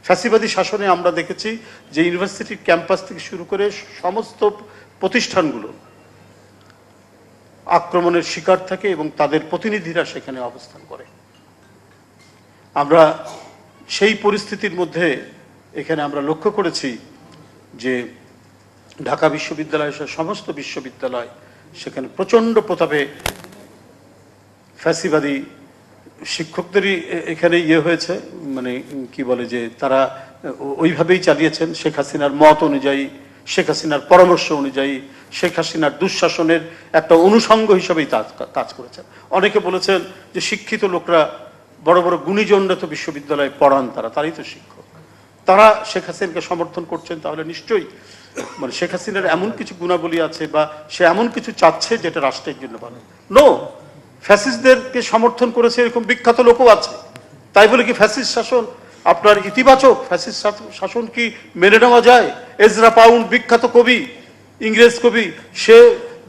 ফ্যাসিবাদী শাসনে আমরা দেখেছি যে ইউনিভার্সিটির ক্যাম্পাস থেকে শুরু করে সমস্ত প্রতিষ্ঠানগুলো আক্রমণের শিকার থাকে এবং তাদের প্রতিনিধিরা সেখানে অবস্থান করে। আমরা সেই পরিস্থিতির মধ্যে এখানে আমরা লক্ষ্য করেছি যে ঢাকা বিশ্ববিদ্যালয় সহ সমস্ত বিশ্ববিদ্যালয় সেখানে প্রচণ্ড প্রতাপে ফ্যাসিবাদী শিক্ষকদেরই এখানে হয়েছে, মানে কি বলে যে তারা ওইভাবেই চালিয়েছেন শেখ হাসিনার মত অনুযায়ী, শেখ হাসিনার পরামর্শ অনুযায়ী, শেখ হাসিনার দুঃশাসনের একটা অনুষঙ্গ হিসেবেই কাজ করেছেন। অনেকে বলেছেন যে শিক্ষিত লোকরা, বড় বড় গুণীজনরা তো বিশ্ববিদ্যালয়ে পড়ান, তারাই তো শিক্ষক, তারা শেখ হাসিনাকে সমর্থন করছেন, তাহলে নিশ্চয়ই মানে শেখ হাসিনার এমন কিছু গুণাবলী আছে বা সে এমন কিছু চাচ্ছে যেটা রাষ্ট্রের জন্য ভালো। নো, ফ্যাসিস্টদেরকে সমর্থন করেছে এরকম বিখ্যাত লোকও আছে। তাই বলে কি ফ্যাসিস্ট শাসন আপনার ইতিবাচক? ফ্যাসিস্ট শাসন কি মেনে নেওয়া যায়? এজরা পাউন্ড বিখ্যাত কবি, ইংরেজ কবি, সে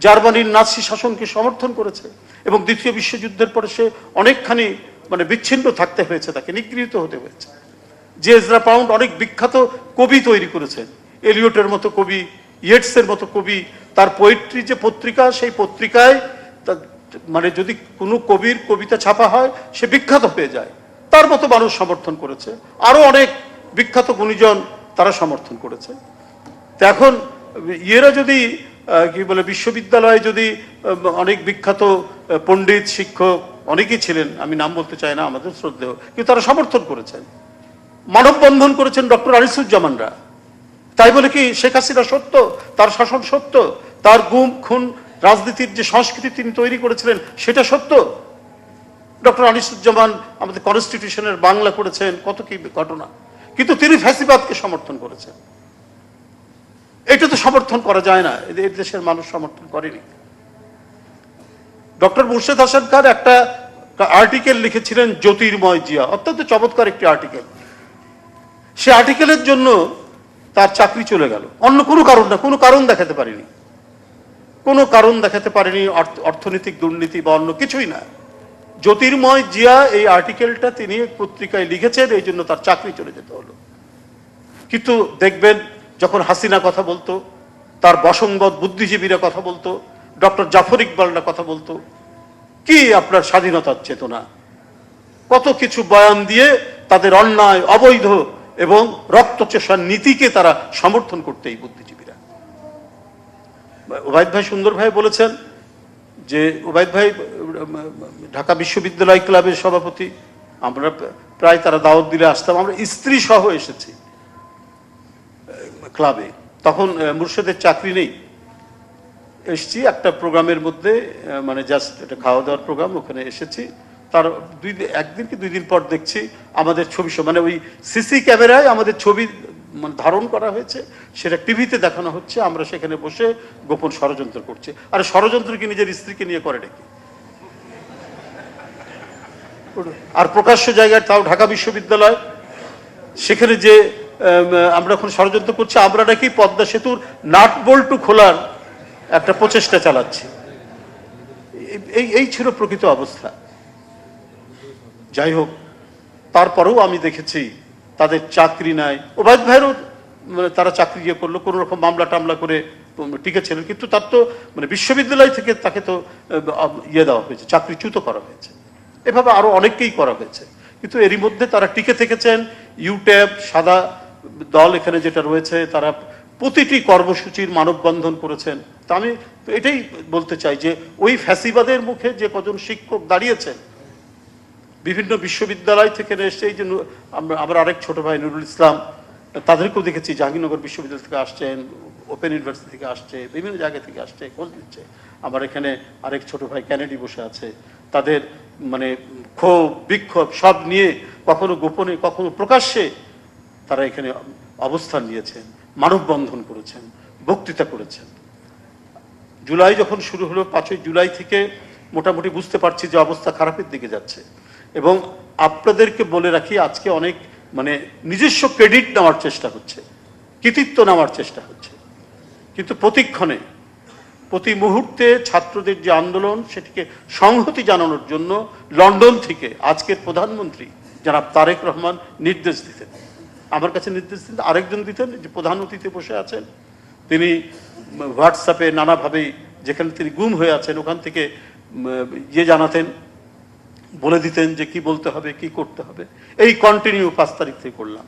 জার্মানির নাৎসি শাসনকে সমর্থন করেছে এবং দ্বিতীয় বিশ্বযুদ্ধের পরে সে অনেকখানি মানে বিচ্ছিন্ন থাকতে হয়েছে, তাকে নিগৃহীত হতে হয়েছে। যে এজরা পাউন্ড অনেক বিখ্যাত কবি তৈরি করেছেন, এলিয়টের মতো কবি, ইয়েটসের মতো কবি, তার পোয়েট্রি যে পত্রিকা, সেই পত্রিকায় মানে যদি কোনো কবির কবিতা ছাপা হয় সে বিখ্যাত হয়ে যায়, তার মতো মানুষ সমর্থন করেছে। আরো অনেক বিখ্যাত গুণীজন তারা সমর্থন করেছে। তো এখন ইয়েরা যদি কি বলে বিশ্ববিদ্যালয়ে যদি অনেক বিখ্যাত পণ্ডিত শিক্ষক অনেকেই ছিলেন, আমি নাম বলতে চাই না, আমাদের শ্রদ্ধেয়, কিন্তু তারা সমর্থন করেছেন, মানববন্ধন করেছেন ডক্টর আনিসুজ্জামানরা। তাই বলে কি শেখ হাসিনা সত্য, তার শাসন সত্য, তার গুম খুন রাজনীতির যে সংস্কৃতি তিনি তৈরি করেছিলেন সেটা সত্য? ডক্টর আনিসুজ্জামান আমাদের কনস্টিটিউশনের বাংলা করেছেন, কত কি ঘটনা, কিন্তু তিনি ফ্যাসিবাদকে সমর্থন করেছেন। এটা তো সমর্থন করা যায় না, এই দেশের মানুষ সমর্থন করেনি। ডক্টর মুর্শেদ হাসান খান একটা আর্টিকেল লিখেছিলেন জ্যোতির্ময় জিয়া, অত্যন্ত চমৎকার একটি আর্টিকেল। সে আর্টিকেলের জন্য তার চাকরি চলে গেল, অন্য কোনো কারণ না, কোনো কারণ দেখাতে পারেনি, কোনো কারণ দেখাতে পারেনি, অর্থনৈতিক দুর্নীতি বা অন্য কিছুই না। জ্যোতির্ময় জিয়া এই আর্টিকেলটা তিনি পত্রিকায় লিখেছেন, এই জন্য তার চাকরি চলে যেতে হলো। কিন্তু দেখবেন যখন হাসিনা কথা বলতো, তার বসংবদ বুদ্ধিজীবীরা কথা বলতো, ডক্টর জাফর ইকবালরা কথা বলতো, কি আপনার স্বাধীনতার চেতনা, কত কিছু বয়ান দিয়ে তাদের অন্যায়, অবৈধ এবং রক্তচোষার নীতিকে তারা সমর্থন করতে এই বুদ্ধিজীবীরা। ওবায়দ ভাই সুন্দর ভাই বলেছেন যে, ওবায়দ ভাই ঢাকা বিশ্ববিদ্যালয় ক্লাবের সভাপতি, আমরা প্রায় তারা দাওয়াত দিলে আসতাম, আমরা স্ত্রী সহ এসেছি ক্লাবে। তখন মুর্শেদের চাকরি নেই, এসেছি একটা প্রোগ্রামের মধ্যে, মানে জাস্ট একটা খাওয়া দাওয়ার প্রোগ্রাম, ওখানে এসেছি। তার একদিন কি 2 দিন পর দেখছি আমাদের ছবি, মানে ওই সিসি ক্যামেরায় আমাদের ছবি মানে ধারণ করা হয়েছে, সেটা টিভিতে দেখানো হচ্ছে, আমরা সেখানে বসে গোপন ষড়যন্ত্র করছি। আর ষড়যন্ত্র কি নিজের স্ত্রীকে নিয়ে করে নাকি? আর প্রকাশ্য জায়গায়, তাও ঢাকা বিশ্ববিদ্যালয়, সেখানে যে আমরা এখন ষড়যন্ত্র করছি, আমরা নাকি পদ্মা সেতুর নাট বল্টু খোলার একটা প্রচেষ্টা চালাচ্ছি। এই ছিল প্রকৃত অবস্থা। যাই হোক, তারপরেও আমি দেখেছি তাদের চাকরি নাই। ওবায়দ ভাইয়েরও মানে তারা চাকরি করলো, কোনো রকম মামলা টামলা করে টিকেছিলেন, কিন্তু তার তো মানে বিশ্ববিদ্যালয় থেকে তাকে তো দেওয়া হয়েছে, চাকরিচ্যুত করা হয়েছে। এভাবে আরো অনেককেই করা হয়েছে, কিন্তু এরই মধ্যে তারা টিকে থেকেছেন। ইউট্যাব, সাদা দল এখানে যেটা রয়েছে, তারা প্রতিটি কর্মসূচির মানববন্ধন করেছেন। তা আমি এটাই বলতে চাই যে ওই ফ্যাসিবাদের মুখে যে কজন শিক্ষক দাঁড়িয়েছেন বিভিন্ন বিশ্ববিদ্যালয় থেকে এসছে, এই যে আমার আরেক ছোট ভাই নুরুল ইসলাম, তাদেরকেও দেখেছি জাহাঙ্গীরনগর বিশ্ববিদ্যালয় থেকে আসছেন, ওপেন ইউনিভার্সিটি থেকে আসছে, বিভিন্ন জায়গা থেকে আসছে, খোঁজ নিচ্ছে। আমার এখানে আরেক ছোট ভাই ক্যানেডি বসে আছে, তাদের মানে ক্ষোভ বিক্ষোভ সব নিয়ে কখনো গোপনে কখনো প্রকাশ্যে তারা এখানে অবস্থান নিয়েছেন, মানববন্ধন করেছেন, বক্তৃতা করেছেন। জুলাই যখন শুরু হলো, 5ই জুলাই থেকে মোটামুটি বুঝতে পারছি যে অবস্থা খারাপের দিকে যাচ্ছে। এবং আপনাদেরকে বলে রাখি, আজকে অনেক মানে নিজস্ব ক্রেডিট নেওয়ার চেষ্টা হচ্ছে, কৃতিত্ব নেওয়ার চেষ্টা হচ্ছে, কিন্তু প্রতিক্ষণে প্রতি মুহূর্তে ছাত্রদের যে আন্দোলন, সেটিকে সংহতি জানানোর জন্য লন্ডন থেকে আজকের প্রধানমন্ত্রী জনাব তারেক রহমান নির্দেশ দিতেন আমার কাছে নির্দেশ দিতেন, আরেকজন দিতেন যে প্রধান অতিথি বসে আছেন, তিনি হোয়াটসঅ্যাপে নানাভাবেই যেখানে তিনি গুম হয়ে আছেন ওখান থেকে জানাতেন, বলে দিতেন যে কি বলতে হবে কি করতে হবে। এই কন্টিনিউ 5 তারিখ থেকে করলাম।